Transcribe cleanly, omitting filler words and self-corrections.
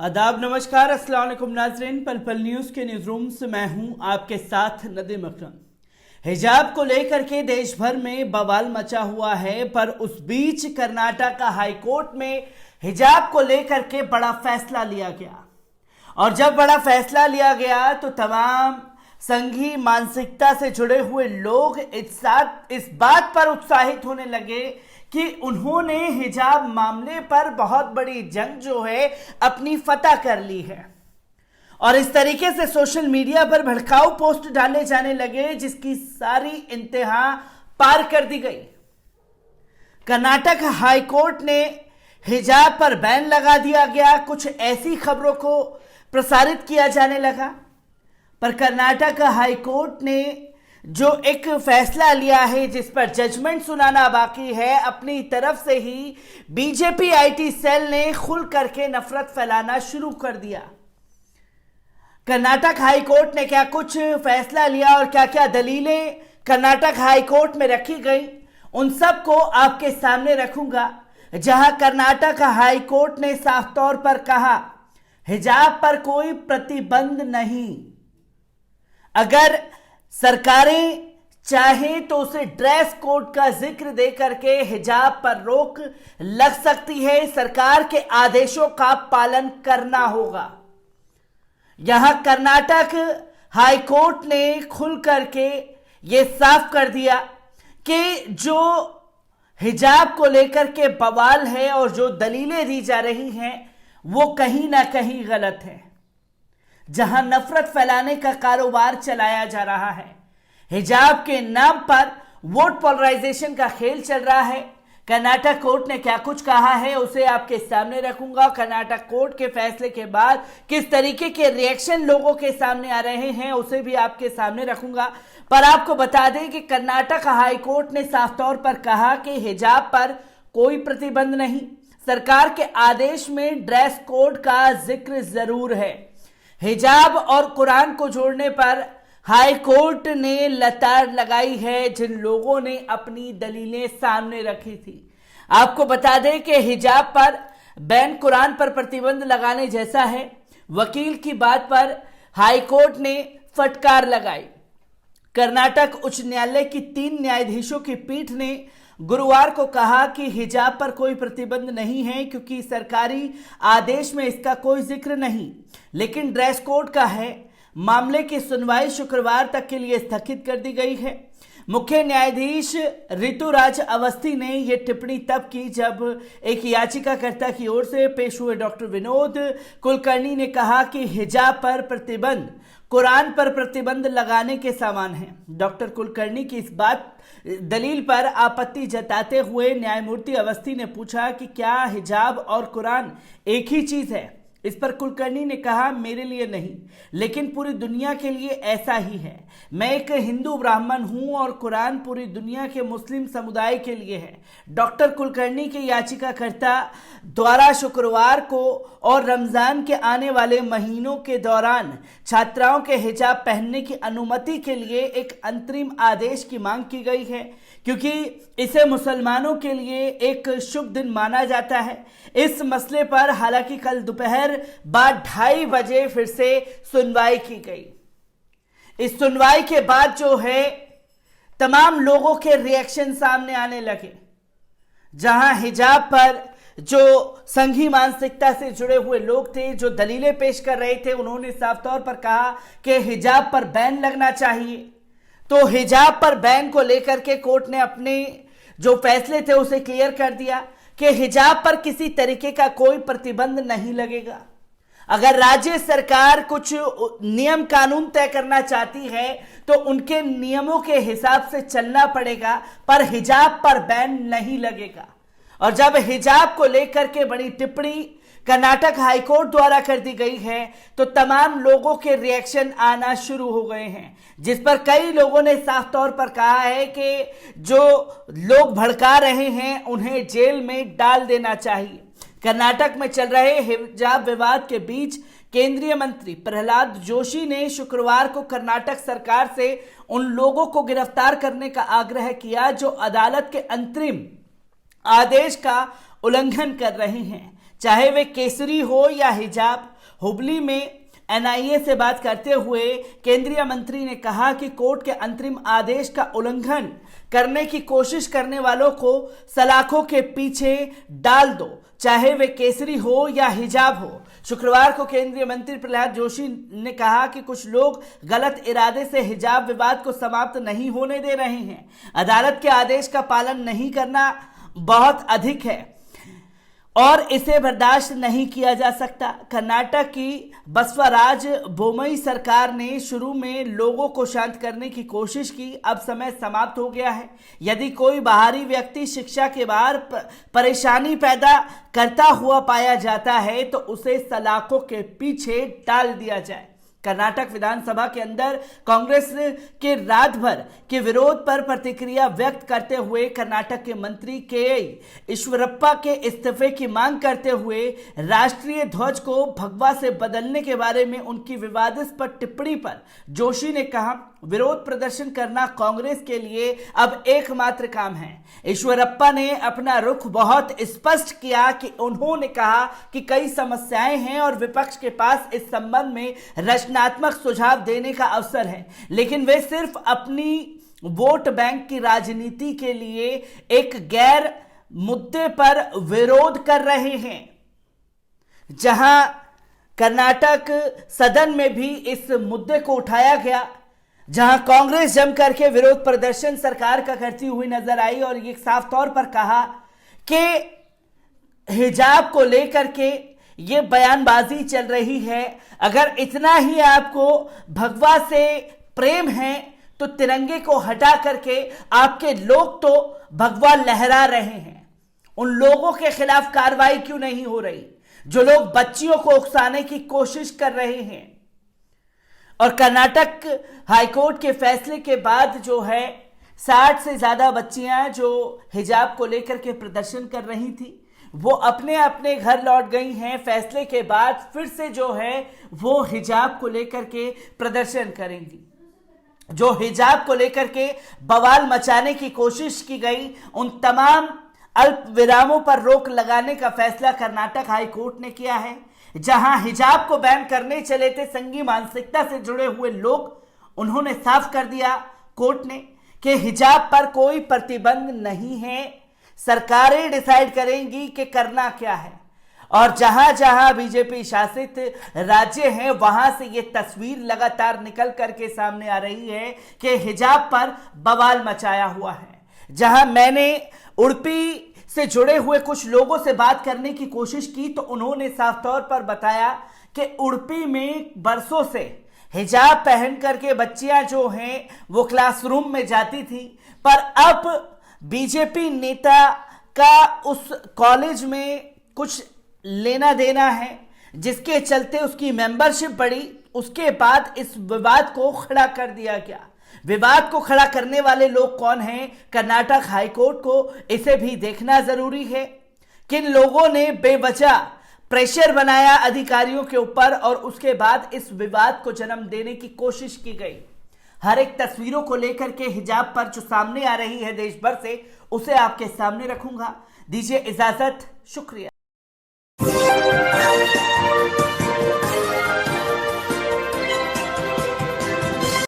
आदाब, नमस्कार, अस्सलाम वालेकुम नाज़रीन। पल पल न्यूज़ के न्यूज़ रूम से मैं हूं आपके साथ नदीम अकरम। हिजाब को लेकर के देश भर में बवाल मचा हुआ है, पर उस बीच कर्नाटक हाईकोर्ट में हिजाब को लेकर के बड़ा फैसला लिया गया। और जब बड़ा फैसला लिया गया तो तमाम संघी मानसिकता से जुड़े हुए लोग इस बात पर उत्साहित होने लगे कि उन्होंने हिजाब मामले पर बहुत बड़ी जंग जो है अपनी फतह कर ली है। और इस तरीके से सोशल मीडिया पर भड़काऊ पोस्ट डाले जाने लगे जिसकी सारी इंतहा पार कर दी गई। कर्नाटक हाईकोर्ट ने हिजाब पर बैन लगा दिया गया। कुछ ऐसी खबरों को प्रसारित किया जाने लगा, पर कर्नाटक हाईकोर्ट ने जो एक फैसला लिया है जिस पर जजमेंट सुनाना बाकी है, अपनी तरफ से ही बीजेपी आईटी सेल ने खुल करके नफरत फैलाना शुरू कर दिया। कर्नाटक हाईकोर्ट ने क्या कुछ फैसला लिया और क्या क्या दलीलें कर्नाटक हाईकोर्ट में रखी गई, उन सब को आपके सामने रखूंगा। जहां कर्नाटक हाईकोर्ट ने साफ तौर पर कहा हिजाब पर कोई प्रतिबंध नहीं। अगर सरकारें चाहें तो उसे ड्रेस कोड का जिक्र दे करके हिजाब पर रोक लग सकती है। सरकार के आदेशों का पालन करना होगा। यहां कर्नाटक हाईकोर्ट ने खुल करके यह साफ कर दिया कि जो हिजाब को लेकर के बवाल है और जो दलीलें दी जा रही हैं वो कहीं ना कहीं गलत है। जहां नफरत फैलाने का कारोबार चलाया जा रहा है, हिजाब के नाम पर वोट पोलराइजेशन का खेल चल रहा है। कर्नाटक कोर्ट ने क्या कुछ कहा है उसे आपके सामने रखूंगा। कर्नाटक कोर्ट के फैसले के बाद किस तरीके के रिएक्शन लोगों के सामने आ रहे हैं उसे भी आपके सामने रखूंगा। पर आपको बता दें कि कर्नाटक हाईकोर्ट ने साफ तौर पर कहा कि हिजाब पर कोई प्रतिबंध नहीं। सरकार के आदेश में ड्रेस कोड का जिक्र जरूर है। हिजाब और कुरान को जोड़ने पर हाई कोर्ट ने लतार लगाई है जिन लोगों ने अपनी दलीलें सामने रखी थी। आपको बता दें कि हिजाब पर बैन कुरान पर प्रतिबंध लगाने जैसा है। वकील की बात पर हाई कोर्ट ने फटकार लगाई। कर्नाटक उच्च न्यायालय की 3 न्यायाधीशों की पीठ ने गुरुवार को कहा कि हिजाब पर कोई प्रतिबंध नहीं है क्योंकि सरकारी आदेश में इसका कोई जिक्र नहीं, लेकिन ड्रेस कोड का है। मामले की सुनवाई शुक्रवार तक के लिए स्थगित कर दी गई है। मुख्य न्यायाधीश ऋतुराज अवस्थी ने यह टिप्पणी तब की जब एक याचिकाकर्ता की ओर से पेश हुए डॉक्टर विनोद कुलकर्णी ने कहा कि हिजाब पर प्रतिबंध कुरान पर प्रतिबंध लगाने के समान है। डॉक्टर कुलकर्णी की इस दलील पर आपत्ति जताते हुए न्यायमूर्ति अवस्थी ने पूछा कि क्या हिजाब और कुरान एक ही चीज है। इस पर कुलकर्णी ने कहा, मेरे लिए नहीं, लेकिन पूरी दुनिया के लिए ऐसा ही है। मैं एक हिंदू ब्राह्मण हूं और कुरान पूरी दुनिया के मुस्लिम समुदाय के लिए है। डॉक्टर कुलकर्णी के याचिकाकर्ता द्वारा शुक्रवार को और रमजान के आने वाले महीनों के दौरान छात्राओं के हिजाब पहनने की अनुमति के लिए एक अंतरिम आदेश की मांग की गई है क्योंकि इसे मुसलमानों के लिए एक शुभ दिन माना जाता है। इस मसले पर हालांकि कल दोपहर बाद 2:30 बजे फिर से सुनवाई की गई। इस सुनवाई के बाद जो है तमाम लोगों के रिएक्शन सामने आने लगे। जहां हिजाब पर जो संघी मानसिकता से जुड़े हुए लोग थे, जो दलीलें पेश कर रहे थे, उन्होंने साफ तौर पर कहा कि हिजाब पर बैन लगना चाहिए। तो हिजाब पर बैन को लेकर के कोर्ट ने अपने जो फैसले थे उसे क्लियर कर दिया कि हिजाब पर किसी तरीके का कोई प्रतिबंध नहीं लगेगा। अगर राज्य सरकार कुछ नियम कानून तय करना चाहती है तो उनके नियमों के हिसाब से चलना पड़ेगा, पर हिजाब पर बैन नहीं लगेगा। और जब हिजाब को लेकर के बड़ी टिप्पणी कर्नाटक हाईकोर्ट द्वारा कर दी गई है तो तमाम लोगों के रिएक्शन आना शुरू हो गए हैं, जिस पर कई लोगों ने साफ तौर पर कहा है कि जो लोग भड़का रहे हैं उन्हें जेल में डाल देना चाहिए। कर्नाटक में चल रहे हिजाब विवाद के बीच केंद्रीय मंत्री प्रहलाद जोशी ने शुक्रवार को कर्नाटक सरकार से उन लोगों को गिरफ्तार करने का आग्रह किया जो अदालत के अंतरिम आदेश का उल्लंघन कर रहे हैं, चाहे वे केसरी हो या हिजाब। हुबली में एनआईए से बात करते हुए केंद्रीय मंत्री ने कहा कि कोर्ट के अंतरिम आदेश का उल्लंघन करने की कोशिश करने वालों को सलाखों के पीछे डाल दो, चाहे वे केसरी हो या हिजाब हो। शुक्रवार को केंद्रीय मंत्री प्रहलाद जोशी ने कहा कि कुछ लोग गलत इरादे से हिजाब विवाद को समाप्त नहीं होने दे रहे हैं। अदालत के आदेश का पालन नहीं करना बहुत अधिक है और इसे बर्दाश्त नहीं किया जा सकता। कर्नाटक की बसवराज बोम्मई सरकार ने शुरू में लोगों को शांत करने की कोशिश की, अब समय समाप्त हो गया है। यदि कोई बाहरी व्यक्ति शिक्षा के बाहर परेशानी पैदा करता हुआ पाया जाता है तो उसे सलाखों के पीछे डाल दिया जाए। कर्नाटक विधानसभा के अंदर कांग्रेस के रात भर के विरोध पर प्रतिक्रिया व्यक्त करते हुए कर्नाटक के मंत्री के ईश्वरप्पा के इस्तीफे की मांग करते हुए राष्ट्रीय ध्वज को भगवा से बदलने के बारे में उनकी विवादास्पद टिप्पणी पर जोशी ने कहा, विरोध प्रदर्शन करना कांग्रेस के लिए अब एकमात्र काम है। ईश्वरप्पा ने अपना रुख बहुत स्पष्ट किया कि उन्होंने कहा कि कई समस्याएं हैं और विपक्ष के पास इस संबंध में रचनात्मक सुझाव देने का अवसर है, लेकिन वे सिर्फ अपनी वोट बैंक की राजनीति के लिए एक गैर मुद्दे पर विरोध कर रहे हैं। जहां कर्नाटक सदन में भी इस मुद्दे को उठाया गया, जहां कांग्रेस जम करके विरोध प्रदर्शन सरकार का करती हुई नजर आई और ये साफ तौर पर कहा कि हिजाब को लेकर के ये बयानबाजी चल रही है। अगर इतना ही आपको भगवा से प्रेम है तो तिरंगे को हटा करके आपके लोग तो भगवा लहरा रहे हैं। उन लोगों के खिलाफ कार्रवाई क्यों नहीं हो रही जो लोग बच्चियों को उकसाने की कोशिश कर रहे हैं? और कर्नाटक हाईकोर्ट के फैसले के बाद जो है 60 से ज्यादा बच्चियां जो हिजाब को लेकर के प्रदर्शन कर रही थी वो अपने अपने घर लौट गई हैं। फैसले के बाद फिर से जो है वो हिजाब को लेकर के प्रदर्शन करेंगी। जो हिजाब को लेकर के बवाल मचाने की कोशिश की गई, उन तमाम अल्प विरामों पर रोक लगाने का फैसला कर्नाटक हाईकोर्ट ने किया है। जहां हिजाब को बैन करने चले थे संघी मानसिकता से जुड़े हुए लोग, उन्होंने साफ कर दिया कोर्ट ने कि हिजाब पर कोई प्रतिबंध नहीं है, सरकारें डिसाइड करेंगी कि करना क्या है। और जहां जहां बीजेपी शासित राज्य हैं वहां से ये तस्वीर लगातार निकल करके सामने आ रही है कि हिजाब पर बवाल मचाया हुआ है। जहां मैंने उडुपी से जुड़े हुए कुछ लोगों से बात करने की कोशिश की तो उन्होंने साफ तौर पर बताया कि उडुपी में बरसों से हिजाब पहन करके बच्चियां जो हैं वो क्लासरूम में जाती थी, पर अब बीजेपी नेता का उस कॉलेज में कुछ लेना देना है, जिसके चलते उसकी मेंबरशिप बढ़ी। उसके बाद इस विवाद को खड़ा कर दिया गया। विवाद को खड़ा करने वाले लोग कौन हैं? कर्नाटक हाईकोर्ट को इसे भी देखना जरूरी है। किन लोगों ने बेवजह प्रेशर बनाया अधिकारियों के ऊपर और उसके बाद इस विवाद को जन्म देने की कोशिश की गई। हर एक तस्वीरों को लेकर के हिजाब पर जो सामने आ रही है देश भर से, उसे आपके सामने रखूंगा। दीजिए इजाजत, शुक्रिया।